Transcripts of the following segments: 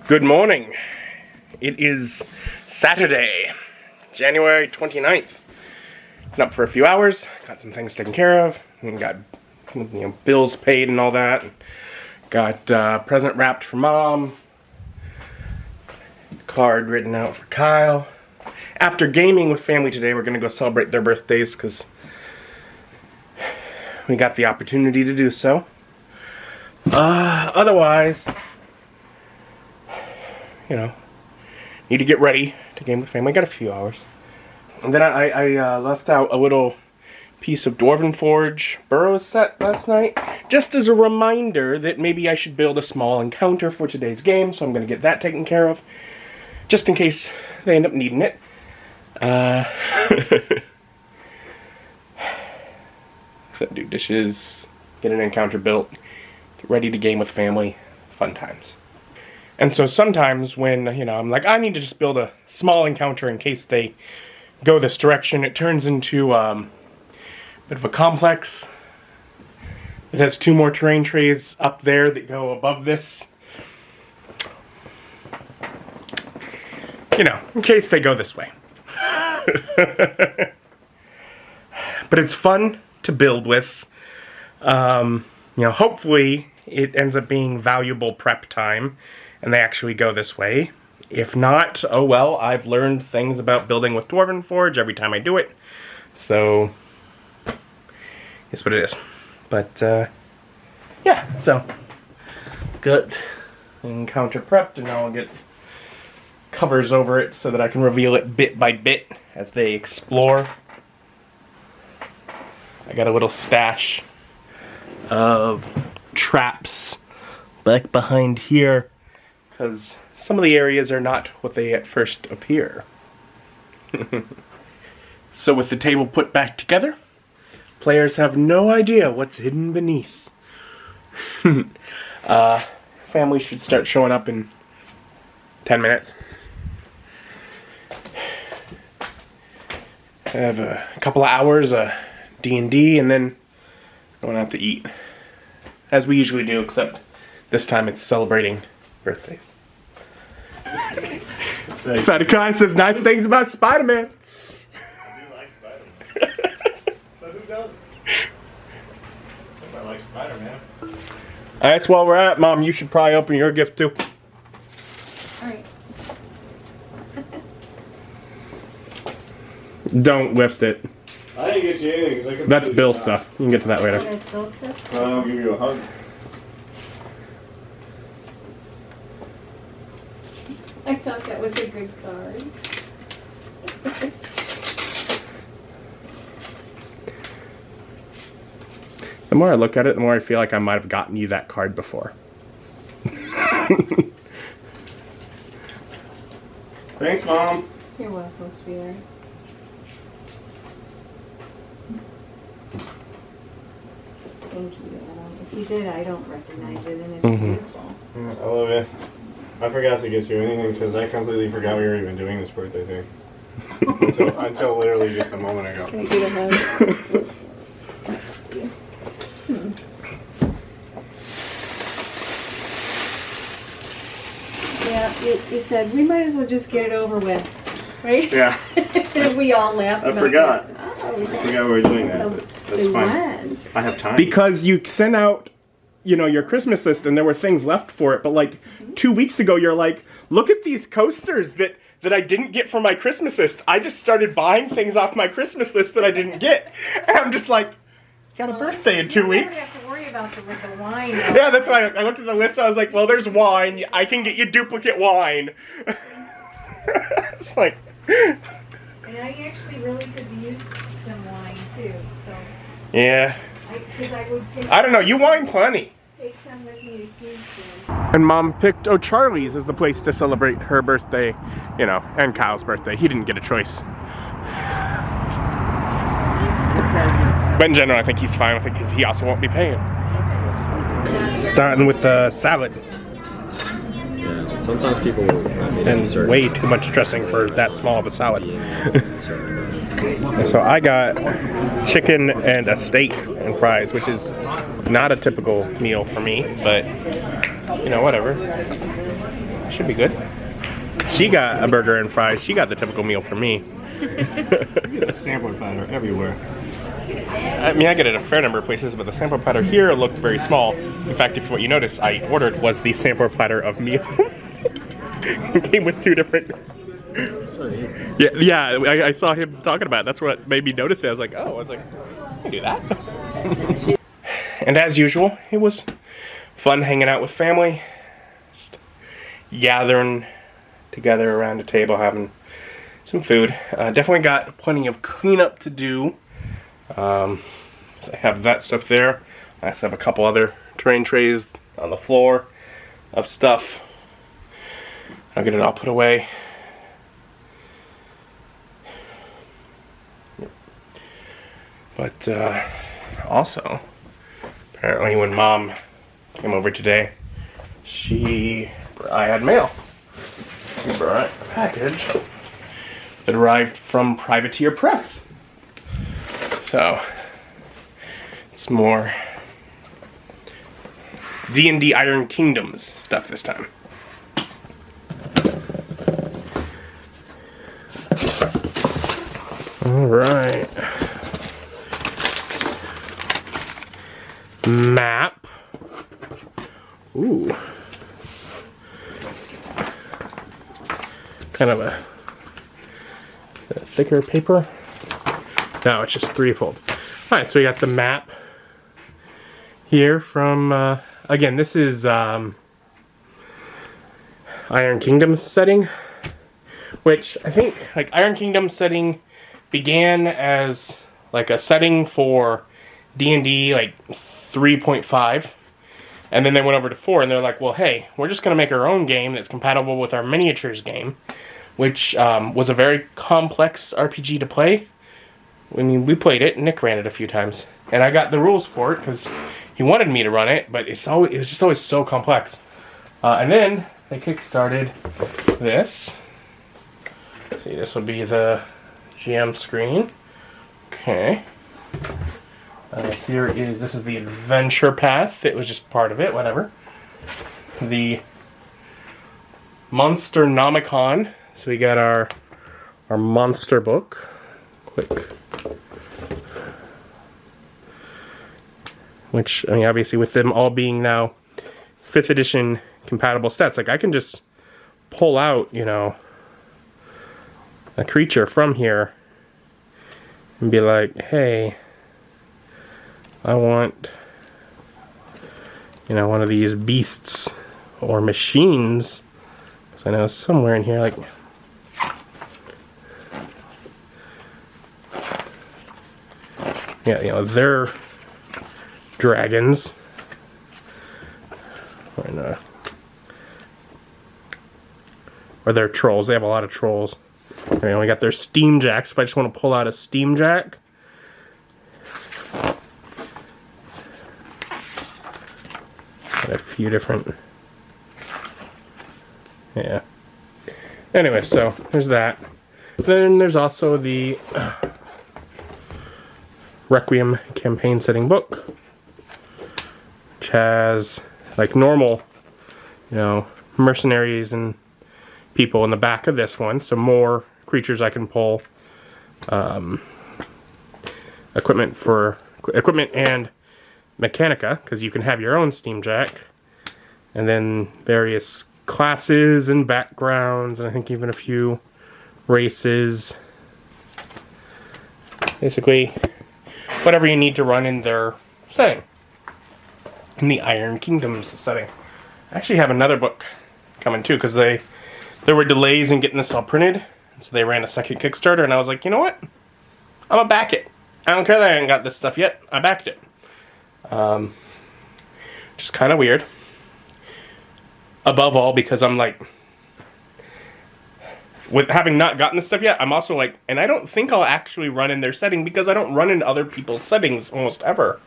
Good morning. It is Saturday, January 29th. Been up for a few hours, got some things taken care of, and got bills paid and all that. Got a present wrapped for Mom, card written out for Kyle. After gaming with family today, we're gonna go celebrate their birthdays because we got the opportunity to do so. Otherwise, need to get ready to game with family. Got a few hours. And then I left out a little piece of Dwarven Forge Burrows set last night, just as a reminder that maybe I should build a small encounter for today's game, so I'm going to get that taken care of, just in case they end up needing it. So do dishes, get an encounter built, get ready to game with family, fun times. And so sometimes when, I'm like, I need to just build a small encounter in case they go this direction, it turns into a bit of a complex. It has 2 more terrain trays up there that go above this. In case they go this way. But it's fun to build with. Hopefully it ends up being valuable prep time and they actually go this way. If not, oh well, I've learned things about building with Dwarven Forge every time I do it. So, it's what it is. But, yeah, so, got encounter prepped, and now I'll get covers over it so that I can reveal it bit by bit as they explore. I got a little stash of traps back behind here, because some of the areas are not what they at first appear. So with the table put back together, players have no idea what's hidden beneath. Family should start showing up in 10 minutes. I have a couple of hours of D&D and then going out to eat. As we usually do, except this time it's celebrating birthdays. Fatakai says nice things about Spider-Man. I do like Spider-Man. But who doesn't? I like Spider-Man. That's while we're at, Mom, you should probably open your gift too. Alright. Don't lift it. I didn't get you anything because I couldn't. That's Bill's stuff. You can get to that later. That's Bill's stuff? I'll give you a hug. I thought that was a good card. The more I look at it, the more I feel like I might have gotten you that card before. Thanks, Mom. You're welcome, sweetheart. Thank you, Adam. If you did, I don't recognize it, and it's beautiful. Yeah, I love it. I forgot to get you anything because I completely forgot we were even doing this birthday thing. until literally just a moment ago. Can I get a hug? Yeah, you said we might as well just get it over with, right? Yeah. And we all laughed I about forgot. that. Oh, I forgot we were doing that. But that's fine. lens. I have time. Because you sent out, your Christmas list and there were things left for it, but like 2 weeks ago you're like, look at these coasters that I didn't get for my Christmas list. I just started buying things off my Christmas list that I didn't get. And I'm just like, you got a birthday in 2 weeks. You don't have to worry about the wine. Though. Yeah, that's why I looked at the list. I was like, well, there's wine. I can get you duplicate wine. It's like... And I actually really could use some wine too. So. Yeah. I would take I don't know. You wine plenty. Take some with me to Houston. And Mom picked O'Charlie's as the place to celebrate her birthday, and Kyle's birthday. He didn't get a choice. But in general, I think he's fine with it because he also won't be paying. Starting with the salad. Yeah, sometimes people will And way too much dressing for that small of a salad. And so I got chicken and a steak and fries, which is not a typical meal for me, but, whatever. Should be good. She got a burger and fries. She got the typical meal for me. You get a sampler platter everywhere. I mean, I get it at a fair number of places, but the sampler platter here looked very small. In fact, if what you notice I ordered was the sampler platter of meals. It came with 2 different... Yeah, I saw him talking about it. That's what made me notice it. I was like, oh, I can do that. And as usual, it was fun hanging out with family. Just gathering together around a table, having some food. Definitely got plenty of cleanup to do. So I have that stuff there. I also have a couple other terrain trays on the floor of stuff. I'll get it all put away. But also, apparently when Mom came over today, I had mail. She brought a package that arrived from Privateer Press. So, it's more D&D Iron Kingdoms stuff this time. Alright. Map. Ooh. Kind of a thicker paper. No, it's just 3-fold. Alright, so we got the map here from, again, this is Iron Kingdoms setting, which I think, like, Iron Kingdoms setting began as, like, a setting for D&D, like, 3.5, and then they went over to 4, and they're like, well, hey, we're just going to make our own game that's compatible with our miniatures game, which was a very complex RPG to play. I mean, we played it, Nick ran it a few times, and I got the rules for it because he wanted me to run it, but it was just always so complex. And then they kickstarted this. See, this will be the GM screen. Okay. This is the adventure path. It was just part of it, whatever. The Monsternomicon. So we got our monster book. Click. Which, I mean, obviously with them all being now 5th edition compatible sets, like I can just pull out, you know, a creature from here and be like, hey, I want, you know, one of these beasts or machines. Because I know somewhere in here, like, yeah, you know, they're dragons. Or they're trolls. They have a lot of trolls. Okay, we got their steam jacks. If I just want to pull out a steam jack. Got a few different. Yeah. Anyway, so there's that. Then there's also the Requiem campaign setting book, which has like normal, you know, mercenaries and people in the back of this one, so more creatures I can pull, equipment and mechanica, because you can have your own steam jack, and then various classes and backgrounds, and I think even a few races. Basically, whatever you need to run in their setting. In the Iron Kingdoms setting. I actually have another book coming too, because there were delays in getting this all printed, so they ran a second Kickstarter, and I was like, you know what? I'm gonna back it. I don't care that I haven't got this stuff yet. I backed it. Just kind of weird. Above all, because I'm like, with having not gotten this stuff yet, I'm also like, and I don't think I'll actually run in their setting because I don't run in other people's settings almost ever.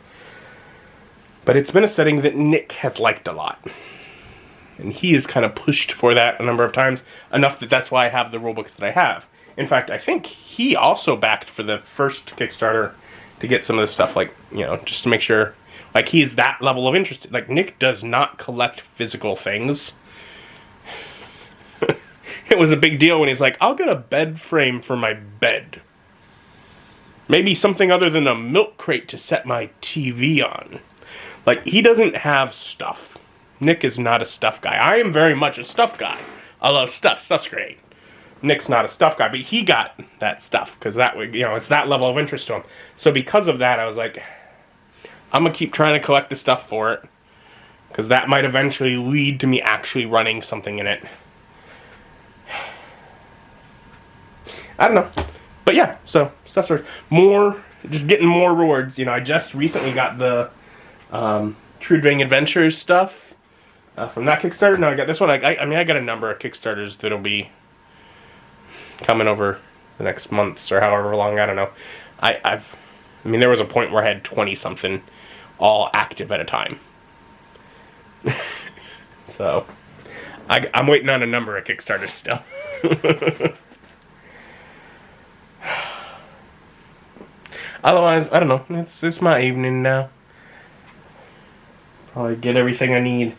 But it's been a setting that Nick has liked a lot. And he has kind of pushed for that a number of times, enough that that's why I have the rulebooks that I have. In fact, I think he also backed for the first Kickstarter to get some of this stuff, like, you know, just to make sure, like, he's that level of interest. Like, Nick does not collect physical things. it was a big deal when he's like, I'll get a bed frame for my bed. Maybe something other than a milk crate to set my TV on. Like, he doesn't have stuff. Nick is not a stuff guy. I am very much a stuff guy. I love stuff. Stuff's great. Nick's not a stuff guy, but he got that stuff because that would, you know, it's that level of interest to him. So because of that, I was like, I'm gonna keep trying to collect the stuff for it because that might eventually lead to me actually running something in it. I don't know. But yeah, so stuff are more, just getting more rewards. You know, I just recently got the True Dang Adventures stuff from that Kickstarter. Now I got this one. I mean, I got a number of Kickstarters that'll be coming over the next months or however long, I don't know. I mean, there was a point where I had 20-something all active at a time. So, I'm waiting on a number of Kickstarters still. Otherwise, I don't know. It's my evening now. I'll get everything I need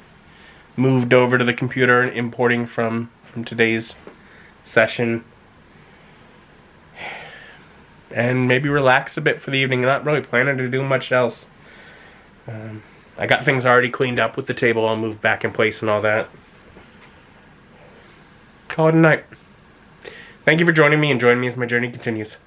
moved over to the computer and importing from today's session. And maybe relax a bit for the evening. Not really planning to do much else. I got things already cleaned up with the table. I'll move back in place and all that. Call it a night. Thank you for joining me, and join me as my journey continues.